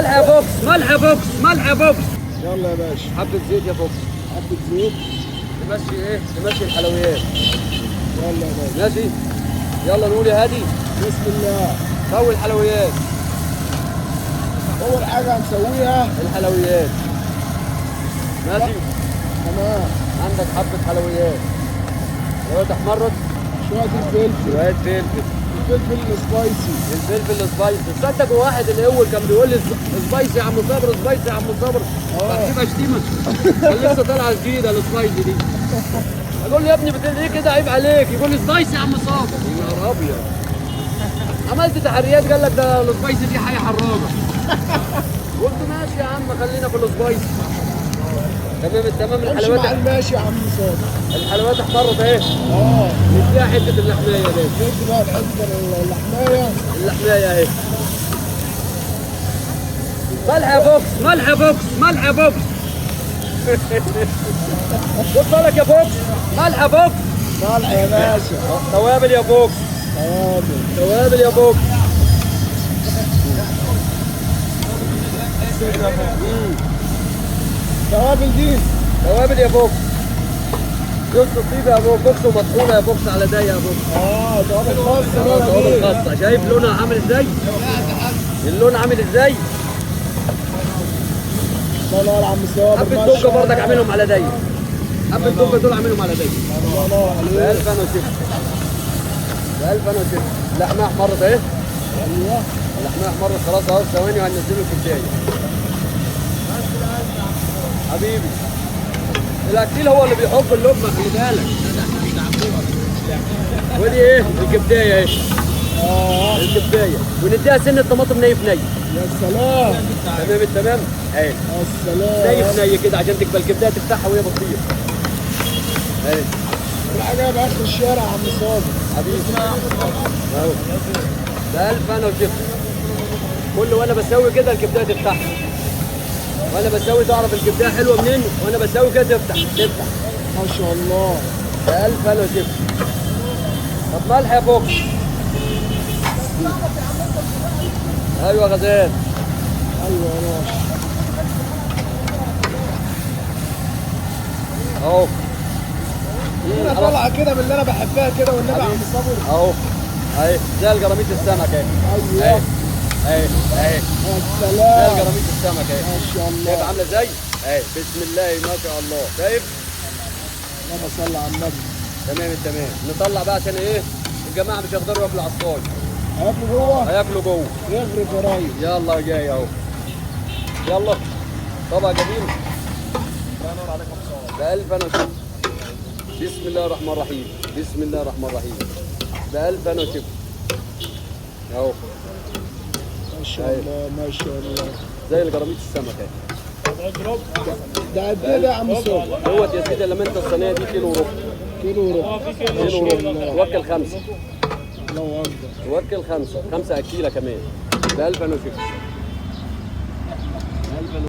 ملح يا فوكس، ملح يا فوكس، ملح يا فوكس. يلا يا باشا. حبة زيت يا فوكس. حبة زيت. تمشي ايه؟ تمشي الحلويات. يلا يا باشا. ماشي. يلا نقول يا هادي. بسم الله. سوي الحلويات. أول حاجة هنسويها الحلويات. ماشي. تمام. عندك حبة حلويات. حلويات احمرت. شوية الفلفل. شوية فلفل. الفلفل السبايسي. الفلفل السبايسي. تصدق واحد الاول كان بيقول لي سبايسي يا عم صابر، سبايسي يا عم صابر. بحسبها شتيمه. كان لسه طالعه جديده السبايسي دي. اقول له يا ابني بتقول ليه كده؟ عيب عليك. يقول لي سبايسي يا عم صابر. يا نهار ابيض. عملت تحريات قال لك ده السبايسي دي حاجه حراجه. قلت ماشي يا عم خلينا في السبايسي. تمام التمام. الحلويات ماشي يا عم صابر. الحلويات احمرت اهي. نديها حته اللحمايه دي. ندي بقى الحته اللحمايه. اللحمايه اهي. ملح يا فوكس، ملح يا فوكس، ملح يا فوكس. خد بالك يا فوكس، ملح يا فوكس. ملح يا باشا. توابل يا فوكس. توابل يا فوكس. توابل دي. توابل يا فوكس. جوز الطيبه يا فوكس ومطحونه يا فوكس على ضيق يا فوكس. توابل خاصه. توابل خاصه. شايف لونها عامل ازاي؟ اللون عامل ازاي؟ الله ينور يا عم صابر. حبة دوجة برضك عاملهم على ضيق. حبة دوجة دول عاملهم على ضيق. الله ينور عليك. بألف أنا وشفت. بألف أنا وشفت. اللحمة أحمرت أهي. ايوه. اللحمة أحمرت خلاص أهو. ثواني وهننزله في البداية. حبيبي. الأكيل هو اللي بيحب اللقمة خلي بالك. ودي إيه؟ الكبداية أهي. الكبداية. ونديها سنة طماطم ني في ني. يا سلام. تمام التمام؟ أهي. يا سلام. ني في ني كده عشان تقبل الكبداية تفتحها وهي بتطير. أهي. الحاجه باخر الشارع يا عم صابر. حبيبي اهو. بألف انا وشفت. كل وانا بسوي كده الكبدايه تفتح. وانا بسوي تعرف الكبدايه حلوه منين؟ وانا بسوي كده تفتح. ما شاء الله. بألف انا وشفت. طب ملح يا فوكس. ايوه يا غزال. ايوه يا باشا. اهو. انا طالعه كده من اللي انا بحبها كده والنبي يا عم صابر. اهو. اهي زي الجراميط السمك اهي. ايوه. اهي اهي. يا زي سلام. الجراميط السمك اهي. ما شاء الله. شايف عامله ازاي؟ اهي بسم الله ما شاء الله. شايف؟ اللهم صل على النبي. تمام التمام. نطلع بقى عشان ايه؟ الجماعه مش هيقدروا ياكلوا على الصاج. هياكلوا جوه. هياكلوا جوه. يغري جرايد. يلا جاي اهو. يلا. طبق جميل. الله ينور عليك يا ابو صابر. بألف انا وشفت. بسم الله الرحمن الرحيم. بسم الله الرحمن الرحيم. بألف انا وشفت. اهو. ما شاء الله ما شاء الله. زي الجراميط السمك اهي. ده قد ايه ده يا عم صابر؟ دوت يا سيدي لما انت الصينيه دي كيلو وربع. كيلو وربع. كيلو وربع. توكل خمسه. الله اكبر. توكل خمسه. 5 اكيله كمان. بألف انا وشفت.